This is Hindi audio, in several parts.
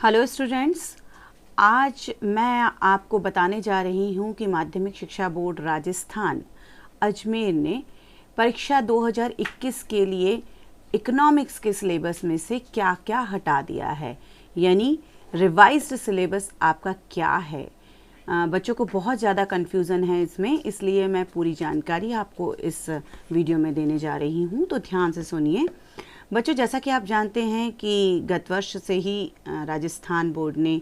हेलो स्टूडेंट्स, आज मैं आपको बताने जा रही हूँ कि माध्यमिक शिक्षा बोर्ड राजस्थान अजमेर ने परीक्षा 2021 के लिए इकोनॉमिक्स के सिलेबस में से क्या क्या हटा दिया है, यानी रिवाइज्ड सिलेबस आपका क्या है। बच्चों को बहुत ज़्यादा कन्फ्यूज़न है इसमें, इसलिए मैं पूरी जानकारी आपको इस वीडियो में देने जा रही हूँ, तो ध्यान से सुनिए। बच्चों, जैसा कि आप जानते हैं कि गत वर्ष से ही राजस्थान बोर्ड ने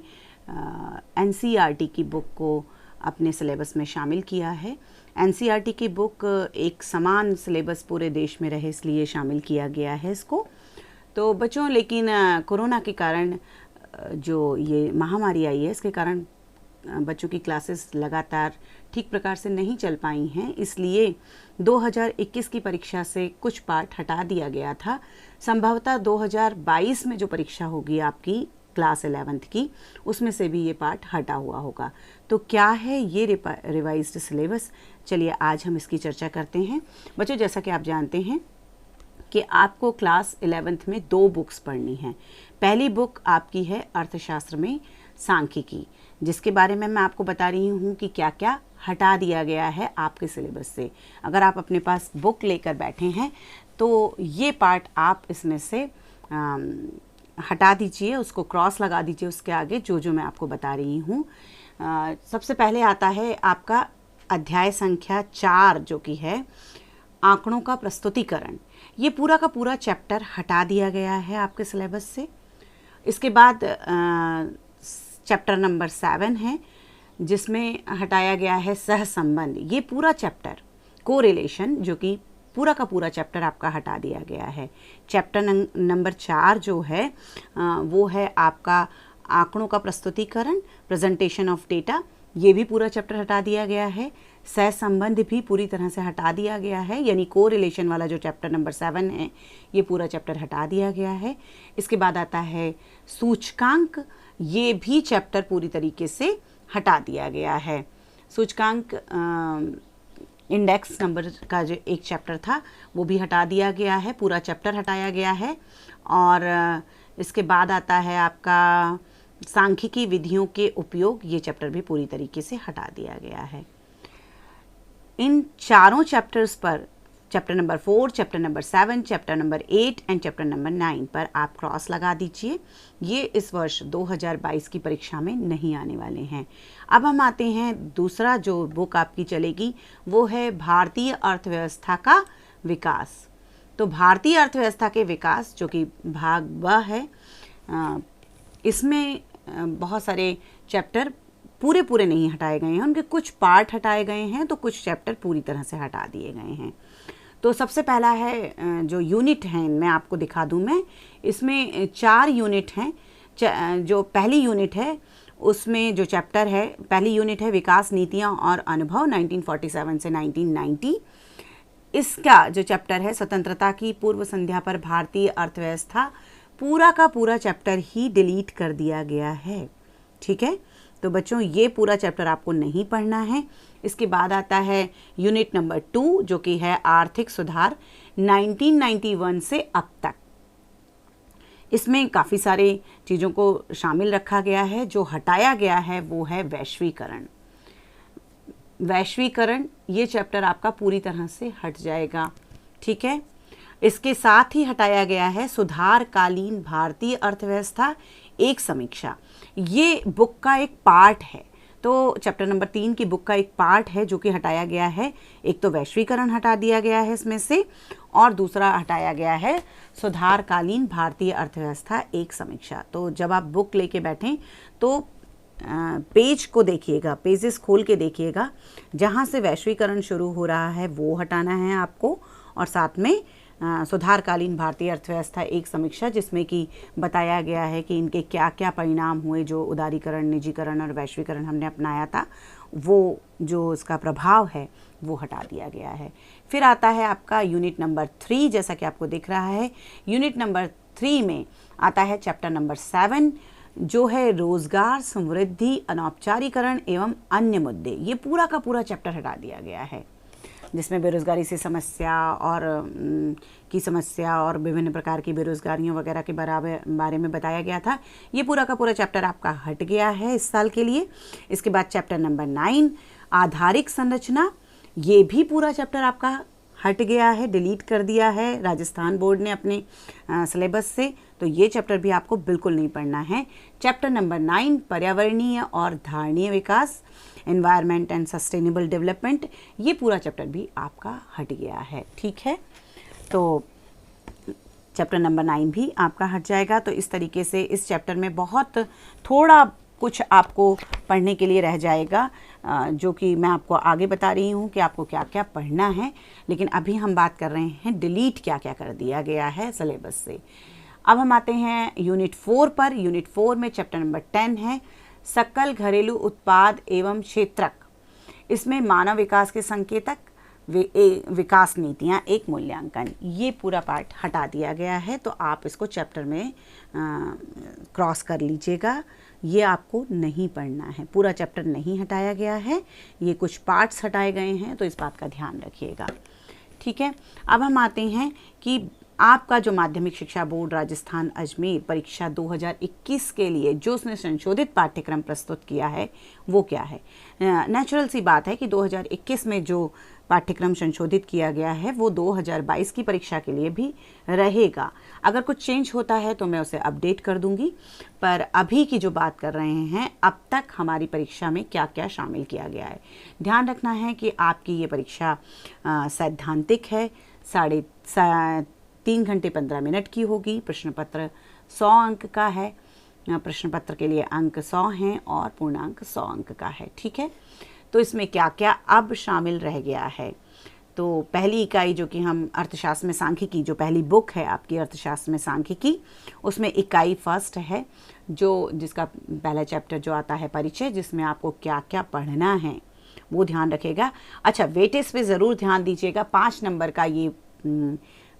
एनसीईआरटी की बुक को अपने सिलेबस में शामिल किया है। एनसीईआरटी की बुक एक समान सिलेबस पूरे देश में रहे, इसलिए शामिल किया गया है इसको। तो बच्चों, लेकिन कोरोना के कारण जो ये महामारी आई है, इसके कारण बच्चों की क्लासेस लगातार ठीक प्रकार से नहीं चल पाई हैं, इसलिए 2021 की परीक्षा से कुछ पार्ट हटा दिया गया था। संभवतः 2022 में जो परीक्षा होगी आपकी क्लास 11th की, उसमें से भी ये पार्ट हटा हुआ होगा। तो क्या है ये रिवाइज्ड सिलेबस, चलिए आज हम इसकी चर्चा करते हैं। बच्चों, जैसा कि आप जानते हैं कि आपको क्लास 11th में 2 बुक्स पढ़नी हैं। पहली बुक आपकी है अर्थशास्त्र में सांख्यिकी, जिसके बारे में मैं आपको बता रही हूँ कि क्या क्या हटा दिया गया है आपके सिलेबस से। अगर आप अपने पास बुक लेकर बैठे हैं तो ये पार्ट आप इसमें से हटा दीजिए, उसको क्रॉस लगा दीजिए उसके आगे जो जो मैं आपको बता रही हूँ। सबसे पहले आता है आपका अध्याय संख्या 4, जो कि है आंकड़ों का प्रस्तुतिकरण। ये पूरा का पूरा चैप्टर हटा दिया गया है आपके सिलेबस से। इसके बाद चैप्टर नंबर 7 है, जिसमें हटाया गया है सहसंबंध। ये पूरा चैप्टर कोरिलेशन, जो कि पूरा का पूरा चैप्टर आपका हटा दिया गया है। चैप्टर नंबर 4 जो है वो है आपका आंकड़ों का प्रस्तुतिकरण, प्रेजेंटेशन ऑफ डेटा। ये भी पूरा चैप्टर हटा दिया गया है। सहसंबंध भी पूरी तरह से हटा दिया गया है, यानी कोरिलेशन वाला जो चैप्टर नंबर 7 है, ये पूरा चैप्टर हटा दिया गया है। इसके बाद आता है सूचकांक। ये भी चैप्टर पूरी तरीके से हटा दिया गया है। सूचकांक इंडेक्स नंबर का जो एक चैप्टर था वो भी हटा दिया गया है, पूरा चैप्टर हटाया गया है। और इसके बाद आता है आपका सांख्यिकी विधियों के उपयोग। ये चैप्टर भी पूरी तरीके से हटा दिया गया है। इन चारों चैप्टर्स पर, chapter number 4, chapter number 7, chapter number 8 and chapter number 9 पर आप क्रॉस लगा दीजिए। ये इस वर्ष 2022 की परीक्षा में नहीं आने वाले हैं। अब हम आते हैं, दूसरा जो बुक आपकी चलेगी वो है भारतीय अर्थव्यवस्था का विकास। तो भारतीय अर्थव्यवस्था के विकास, जो कि भाग ब है, इसमें बहुत सारे चैप्टर पूरे नहीं हटाए गए हैं, उनके कुछ पार्ट हटाए गए हैं, तो कुछ चैप्टर पूरी तरह से हटा दिए गए हैं। तो सबसे पहला है जो यूनिट हैं, मैं आपको दिखा दूं। मैं इसमें 4 यूनिट हैं। जो पहली यूनिट है उसमें जो चैप्टर है, पहली यूनिट है विकास नीतियां और अनुभव 1947 से 1990। इसका जो चैप्टर है स्वतंत्रता की पूर्व संध्या पर भारतीय अर्थव्यवस्था, पूरा का पूरा चैप्टर ही डिलीट कर दिया गया है। ठीक है, तो बच्चों ये पूरा चैप्टर आपको नहीं पढ़ना है। इसके बाद आता है यूनिट नंबर 2, जो कि है आर्थिक सुधार 1991 से अब तक। इसमें काफ़ी सारी चीज़ों को शामिल रखा गया है। जो हटाया गया है वो है वैश्वीकरण। वैश्वीकरण ये चैप्टर आपका पूरी तरह से हट जाएगा। ठीक है, इसके साथ ही हटाया गया है सुधारकालीन भारतीय अर्थव्यवस्था एक समीक्षा। ये बुक का एक पार्ट है, तो चैप्टर नंबर 3 की बुक का एक पार्ट है जो कि हटाया गया है। एक तो वैश्वीकरण हटा दिया गया है इसमें से, और दूसरा हटाया गया है सुधारकालीन भारतीय अर्थव्यवस्था एक समीक्षा। तो जब आप बुक लेके बैठें तो पेज को देखिएगा, पेजेस खोल के देखिएगा, जहाँ से वैश्वीकरण शुरू हो रहा है वो हटाना है आपको, और साथ में सुधारकालीन भारतीय अर्थव्यवस्था एक समीक्षा, जिसमें कि बताया गया है कि इनके क्या क्या परिणाम हुए, जो उदारीकरण, निजीकरण और वैश्वीकरण हमने अपनाया था, वो जो इसका प्रभाव है वो हटा दिया गया है। फिर आता है आपका यूनिट नंबर 3, जैसा कि आपको दिख रहा है। यूनिट नंबर 3 में आता है चैप्टर नंबर 7, जो है रोजगार, समृद्धि, अनौपचारीकरण एवं अन्य मुद्दे। ये पूरा का पूरा चैप्टर हटा दिया गया है। जिसमें बेरोज़गारी से समस्या और की समस्या और विभिन्न प्रकार की बेरोज़गारियों वगैरह के बारे में बताया गया था। ये पूरा का पूरा चैप्टर आपका हट गया है इस साल के लिए। इसके बाद चैप्टर नंबर 9 आधारिक संरचना, ये भी पूरा चैप्टर आपका हट गया है, डिलीट कर दिया है राजस्थान बोर्ड ने अपने सिलेबस से, तो ये चैप्टर भी आपको बिल्कुल नहीं पढ़ना है। चैप्टर नंबर 9 पर्यावरणीय और धारणीय विकास, एनवायरनमेंट एंड सस्टेनेबल डेवलपमेंट, ये पूरा चैप्टर भी आपका हट गया है। ठीक है, तो चैप्टर नंबर 9 भी आपका हट जाएगा। तो इस तरीके से इस चैप्टर में बहुत थोड़ा कुछ आपको पढ़ने के लिए रह जाएगा, जो कि मैं आपको आगे बता रही हूँ कि आपको क्या क्या पढ़ना है। लेकिन अभी हम बात कर रहे हैं डिलीट क्या क्या कर दिया गया है सिलेबस से। अब हम आते हैं यूनिट 4 पर। यूनिट 4 में चैप्टर नंबर 10 है सकल घरेलू उत्पाद एवं क्षेत्रक। इसमें मानव विकास के संकेतक, विकास नीतियाँ, एक मूल्यांकन, ये पूरा पार्ट हटा दिया गया है। तो आप इसको चैप्टर में क्रॉस कर लीजिएगा, ये आपको नहीं पढ़ना है। पूरा चैप्टर नहीं हटाया गया है, ये कुछ पार्ट्स हटाए गए हैं, तो इस बात का ध्यान रखिएगा। ठीक है, अब हम आते हैं कि आपका जो माध्यमिक शिक्षा बोर्ड राजस्थान अजमेर परीक्षा 2021 के लिए जो उसने संशोधित पाठ्यक्रम प्रस्तुत किया है वो क्या है। नेचुरल सी बात है कि 2021 में जो पाठ्यक्रम संशोधित किया गया है वो 2022 की परीक्षा के लिए भी रहेगा। अगर कुछ चेंज होता है तो मैं उसे अपडेट कर दूंगी, पर अभी की जो बात कर रहे हैं अब तक हमारी परीक्षा में क्या क्या शामिल किया गया है। ध्यान रखना है कि आपकी ये परीक्षा सैद्धांतिक है, 3 घंटे 15 मिनट की होगी। प्रश्न पत्र 100 अंक का है, प्रश्न पत्र के लिए अंक 100 हैं और पूर्णांक 100 अंक का है। ठीक है, तो इसमें क्या क्या अब शामिल रह गया है। तो पहली इकाई जो कि हम अर्थशास्त्र में सांख्यिकी, जो पहली बुक है आपकी अर्थशास्त्र में सांख्यिकी, उसमें इकाई फर्स्ट है जिसका पहला चैप्टर जो आता है परिचय, जिसमें आपको क्या क्या पढ़ना है वो ध्यान रखेगा। अच्छा, वेटेज पे ज़रूर ध्यान दीजिएगा। 5 नंबर का ये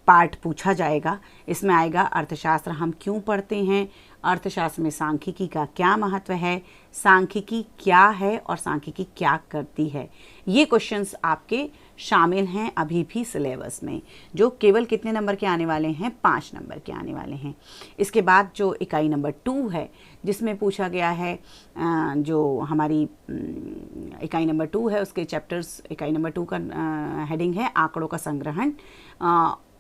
पार्ट पूछा जाएगा। इसमें आएगा अर्थशास्त्र हम क्यों पढ़ते हैं, अर्थशास्त्र में सांख्यिकी का क्या महत्व है, सांख्यिकी क्या है और सांख्यिकी क्या करती है। ये क्वेश्चंस आपके शामिल हैं अभी भी सिलेबस में, जो केवल कितने नंबर के आने वाले हैं, 5 नंबर के आने वाले हैं। इसके बाद जो इकाई नंबर 2 है जिसमें पूछा गया है, जो हमारी इकाई नंबर 2 है उसके चैप्टर्स, इकाई नंबर 2 का हेडिंग है आंकड़ों का संग्रहण।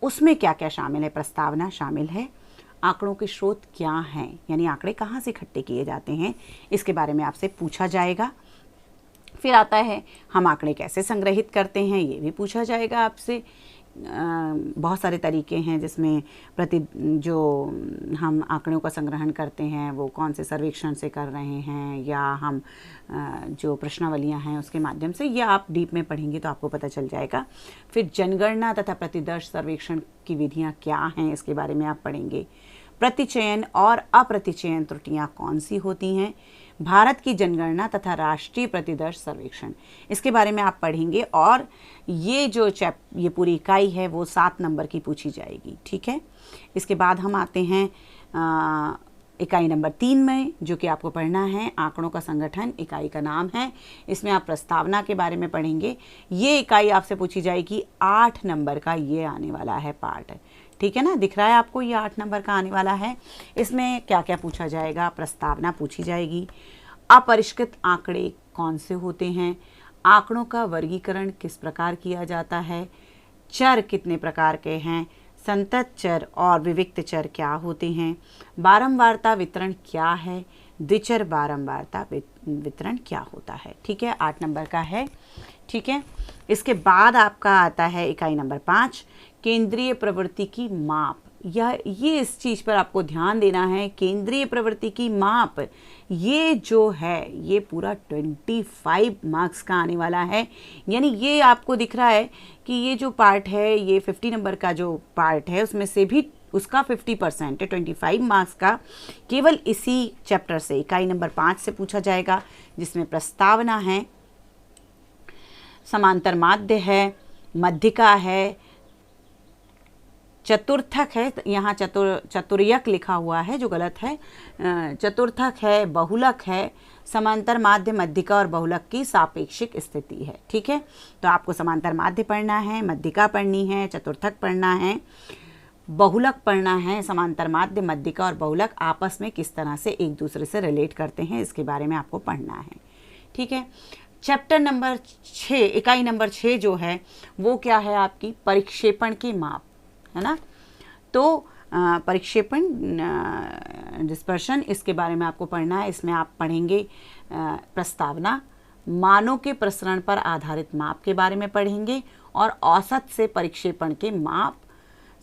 उसमें क्या क्या शामिल है, प्रस्तावना शामिल है, आंकड़ों के स्रोत क्या हैं, यानी आंकड़े कहाँ से इकट्ठे किए जाते हैं, इसके बारे में आपसे पूछा जाएगा। फिर आता है हम आंकड़े कैसे संग्रहित करते हैं, ये भी पूछा जाएगा आपसे। बहुत सारे तरीके हैं जिसमें जो हम आंकड़ों का संग्रहण करते हैं वो कौन से सर्वेक्षण से कर रहे हैं या हम जो प्रश्नावलियां हैं उसके माध्यम से, ये आप डीप में पढ़ेंगे तो आपको पता चल जाएगा। फिर जनगणना तथा प्रतिदर्श सर्वेक्षण की विधियां क्या हैं, इसके बारे में आप पढ़ेंगे। प्रतिचयन और अप्रतिचयन त्रुटियां कौन सी होती हैं, भारत की जनगणना तथा राष्ट्रीय प्रतिदर्श सर्वेक्षण, इसके बारे में आप पढ़ेंगे। और ये जो ये पूरी इकाई है वो 7 नंबर की पूछी जाएगी। ठीक है, इसके बाद हम आते हैं इकाई नंबर 3 में, जो कि आपको पढ़ना है आंकड़ों का संगठन, इकाई का नाम है। इसमें आप प्रस्तावना के बारे में पढ़ेंगे। ये इकाई आपसे पूछी जाएगी, 8 नंबर का ये आने वाला है पार्ट। ठीक है ना, दिख रहा है आपको, ये 8 नंबर का आने वाला है। इसमें क्या क्या पूछा जाएगा, प्रस्तावना पूछी जाएगी। अपरिष्कृत आंकड़े कौन से होते हैं, आंकड़ों का वर्गीकरण किस प्रकार किया जाता है, चर कितने प्रकार के हैं, संतत चर और विविक्त चर क्या होते हैं, बारंबारता वितरण क्या है, द्विचर बारंबारता वितरण क्या होता है। ठीक है, 8 नंबर का है। ठीक है, इसके बाद आपका आता है इकाई नंबर 5, केंद्रीय प्रवृत्ति की माप। ये इस चीज़ पर आपको ध्यान देना है, केंद्रीय प्रवृत्ति की माप, ये जो है ये पूरा 25 मार्क्स का आने वाला है। यानी ये आपको दिख रहा है कि ये जो पार्ट है, ये 50 नंबर का जो पार्ट है उसमें से भी उसका 50% है, 25 मार्क्स का केवल इसी चैप्टर से, इकाई नंबर 5 से पूछा जाएगा, जिसमें प्रस्तावना है, समांतर माध्य है, मध्यिका है, चतुर्थक है, यहाँ चतुर्यक लिखा हुआ है जो गलत है। चतुर्थक है, बहुलक है, समांतर माध्य, मध्यिका और बहुलक की सापेक्षिक स्थिति है। ठीक है, तो आपको समांतर माध्य पढ़ना है, मध्यिका पढ़नी है, चतुर्थक पढ़ना है, बहुलक पढ़ना है। समांतर माध्य, मध्यिका और बहुलक आपस में किस तरह से एक दूसरे से रिलेट करते हैं, इसके बारे में आपको पढ़ना है। ठीक है, चैप्टर नंबर 6, इकाई नंबर 6 जो है वो क्या है आपकी, परिक्षेपण के माप, है ना। तो परिक्षेपण, डिस्पर्शन, इसके बारे में आपको पढ़ना है। इसमें आप पढ़ेंगे प्रस्तावना, मानों के प्रसरण पर आधारित माप के बारे में पढ़ेंगे और औसत से परिक्षेपण के माप,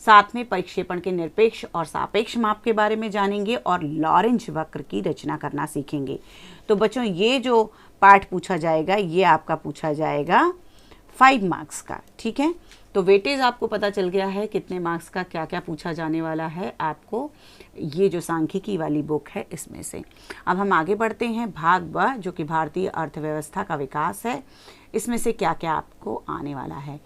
साथ में परिक्षेपण के निरपेक्ष और सापेक्ष माप के बारे में जानेंगे और लॉरेंज वक्र की रचना करना सीखेंगे। तो बच्चों ये जो पार्ट पूछा जाएगा ये आपका पूछा जाएगा 5 मार्क्स का। ठीक है, तो वेटेज आपको पता चल गया है कितने मार्क्स का क्या क्या पूछा जाने वाला है आपको, ये जो सांख्यिकी वाली बुक है इसमें से। अब हम आगे बढ़ते हैं, भाग ब जो कि भारतीय अर्थव्यवस्था का विकास है, इसमें से क्या क्या आपको आने वाला है।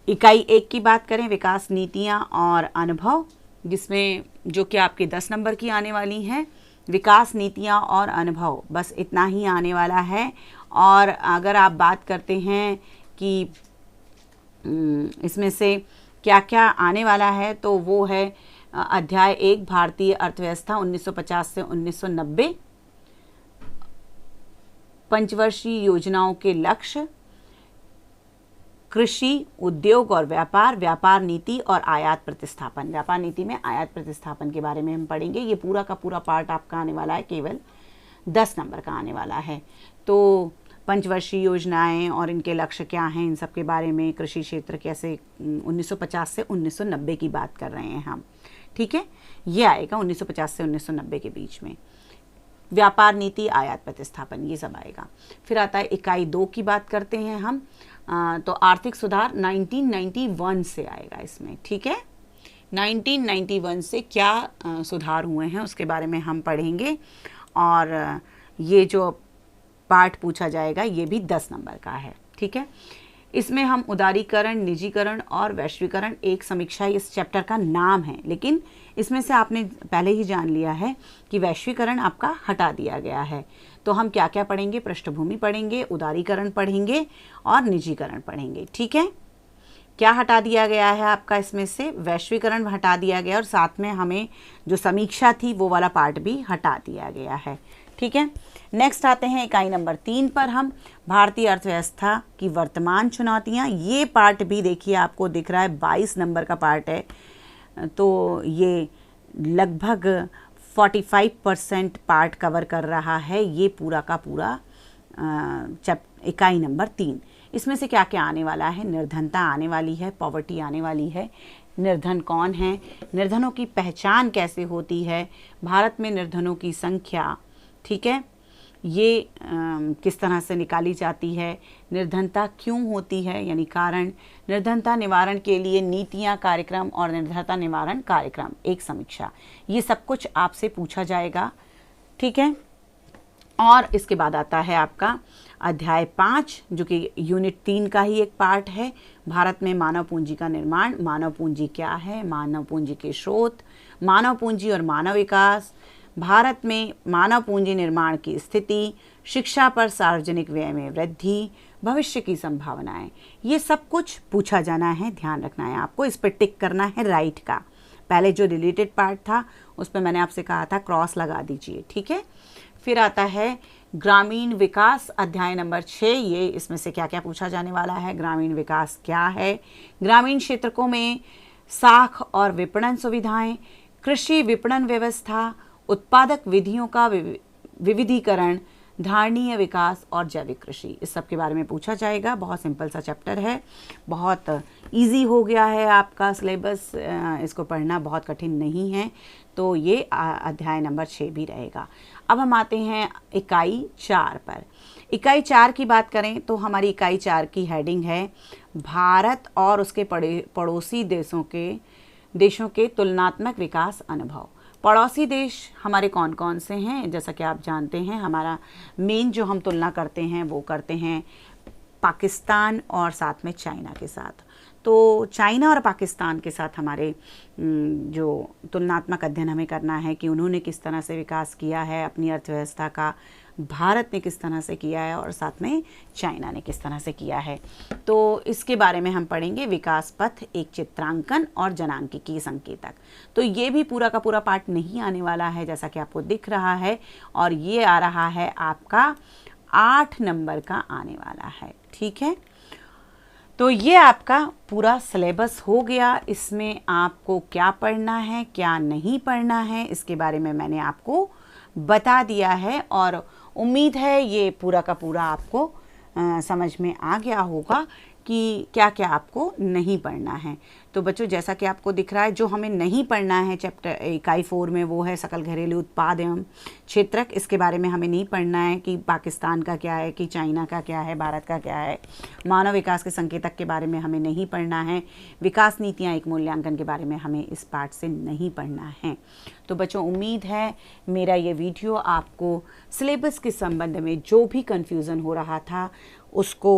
इकाई 1 की बात करें, विकास नीतियाँ और अनुभव, जिसमें जो कि आपके 10 नंबर की आने वाली हैं। विकास नीतियाँ और अनुभव, बस इतना ही आने वाला है। और अगर आप बात करते हैं कि इसमें से क्या क्या आने वाला है, तो वो है अध्याय 1 भारतीय अर्थव्यवस्था 1950 से 1990, पंचवर्षीय योजनाओं के लक्ष्य, कृषि, उद्योग और व्यापार, व्यापार नीति और आयात प्रतिस्थापन। व्यापार नीति में आयात प्रतिस्थापन के बारे में हम पढ़ेंगे। ये पूरा का पूरा पार्ट आपका आने वाला है, केवल 10 नंबर का आने वाला है। तो पंचवर्षीय योजनाएं और इनके लक्ष्य क्या हैं, इन सब के बारे में, कृषि क्षेत्र कैसे 1950 से 1990 की बात कर रहे हैं हम। ठीक है, ये आएगा 1950 से 1990 के बीच में। व्यापार नीति, आयात प्रतिस्थापन, ये सब आएगा। फिर आता है इकाई 2 की बात करते हैं हम, तो आर्थिक सुधार 1991 से आएगा इसमें। ठीक है, 1991 से क्या सुधार हुए हैं उसके बारे में हम पढ़ेंगे। और ये जो पार्ट पूछा जाएगा ये भी 10 नंबर का है। ठीक है, इसमें हम उदारीकरण, निजीकरण और वैश्वीकरण, एक समीक्षा इस चैप्टर का नाम है, लेकिन इसमें से आपने पहले ही जान लिया है कि वैश्वीकरण आपका हटा दिया गया है। तो हम क्या क्या पढ़ेंगे, पृष्ठभूमि पढ़ेंगे, उदारीकरण पढ़ेंगे और निजीकरण पढ़ेंगे। ठीक है, क्या हटा दिया गया है आपका, इसमें से वैश्वीकरण हटा दिया गया और साथ में हमें जो समीक्षा थी वो वाला पार्ट भी हटा दिया गया है। ठीक है, नेक्स्ट आते हैं इकाई नंबर 3 पर हम, भारतीय अर्थव्यवस्था की वर्तमान चुनौतियां। ये पार्ट भी देखिए आपको दिख रहा है 22 नंबर का पार्ट है, तो ये लगभग 45% पार्ट कवर कर रहा है ये पूरा का पूरा इकाई नंबर 3। इसमें से क्या क्या आने वाला है, निर्धनता आने वाली है, पॉवर्टी आने वाली है, निर्धन कौन है, निर्धनों की पहचान कैसे होती है, भारत में निर्धनों की संख्या, ठीक है, ये किस तरह से निकाली जाती है, निर्धनता क्यों होती है यानी कारण, निर्धनता निवारण के लिए नीतियाँ, कार्यक्रम और निर्धनता निवारण कार्यक्रम, एक समीक्षा, ये सब कुछ आपसे पूछा जाएगा। ठीक है, और इसके बाद आता है आपका अध्याय 5 जो कि यूनिट 3 का ही एक पार्ट है, भारत में मानव पूंजी का निर्माण। मानव पूंजी क्या है, मानव पूंजी के स्रोत, मानव पूंजी और मानव विकास, भारत में मानव पूंजी निर्माण की स्थिति, शिक्षा पर सार्वजनिक व्यय में वृद्धि, भविष्य की संभावनाएं, ये सब कुछ पूछा जाना है, ध्यान रखना है आपको, इस पर टिक करना है राइट का। पहले जो रिलेटेड पार्ट था उस पर मैंने आपसे कहा था क्रॉस लगा दीजिए। ठीक है, फिर आता है ग्रामीण विकास, अध्याय नंबर 6। ये इसमें से क्या क्या पूछा जाने वाला है, ग्रामीण विकास क्या है, ग्रामीण क्षेत्रों में साख और विपणन सुविधाएं, कृषि विपणन व्यवस्था, उत्पादक विधियों का विविधीकरण, धारणीय विकास और जैविक कृषि, इस सब के बारे में पूछा जाएगा। बहुत सिंपल सा चैप्टर है, बहुत इजी हो गया है आपका सिलेबस, इसको पढ़ना बहुत कठिन नहीं है। तो ये अध्याय नंबर 6 भी रहेगा। अब हम आते हैं इकाई 4 पर। इकाई 4 की बात करें तो हमारी इकाई 4 की हेडिंग है भारत और उसके पड़ोसी देशों के तुलनात्मक विकास अनुभव। पड़ोसी देश हमारे कौन कौन से हैं, जैसा कि आप जानते हैं हमारा मेन जो हम तुलना करते हैं वो करते हैं पाकिस्तान और साथ में चाइना के साथ। तो चाइना और पाकिस्तान के साथ हमारे जो तुलनात्मक अध्ययन हमें करना है कि उन्होंने किस तरह से विकास किया है अपनी अर्थव्यवस्था का, भारत ने किस तरह से किया है और साथ में चाइना ने किस तरह से किया है। तो इसके बारे में हम पढ़ेंगे विकास पथ, एक चित्रांकन और जनांकिकीय संकेतक। तो ये भी पूरा का पूरा पार्ट नहीं आने वाला है जैसा कि आपको दिख रहा है, और ये आ रहा है आपका 8 नंबर का आने वाला है। ठीक है, तो ये आपका पूरा सिलेबस हो गया। इसमें आपको क्या पढ़ना है क्या नहीं पढ़ना है इसके बारे में मैंने आपको बता दिया है, और उम्मीद है ये पूरा का पूरा आपको समझ में आ गया होगा कि क्या क्या आपको नहीं पढ़ना है। तो बच्चों जैसा कि आपको दिख रहा है जो हमें नहीं पढ़ना है चैप्टर इकाई 4 में वो है सकल घरेलू उत्पाद एवं क्षेत्रक। इसके बारे में हमें नहीं पढ़ना है कि पाकिस्तान का क्या है, कि चाइना का क्या है, भारत का क्या है। मानव विकास के संकेतक के बारे में हमें नहीं पढ़ना है। विकास नीतियाँ एक मूल्यांकन के बारे में हमें इस पार्ट से नहीं पढ़ना है। तो बच्चों उम्मीद है मेरा ये वीडियो आपको सिलेबस के संबंध में जो भी कन्फ्यूज़न हो रहा था उसको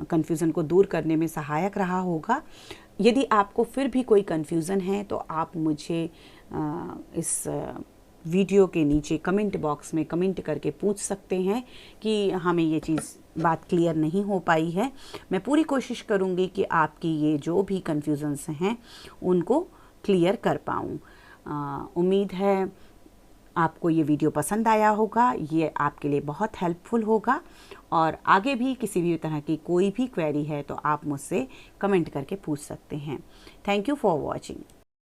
कन्फ्यूज़न को दूर करने में सहायक रहा होगा। यदि आपको फिर भी कोई कन्फ्यूज़न है तो आप मुझे इस वीडियो के नीचे कमेंट बॉक्स में कमेंट करके पूछ सकते हैं कि हमें ये चीज़ बात क्लियर नहीं हो पाई है। मैं पूरी कोशिश करूँगी कि आपकी ये जो भी कन्फ्यूज़न्स हैं उनको क्लियर कर पाऊँ। उम्मीद है आपको ये वीडियो पसंद आया होगा, ये आपके लिए बहुत हेल्पफुल होगा, और आगे भी किसी भी तरह की कोई भी क्वेरी है तो आप मुझसे कमेंट करके पूछ सकते हैं। Thank you for watching.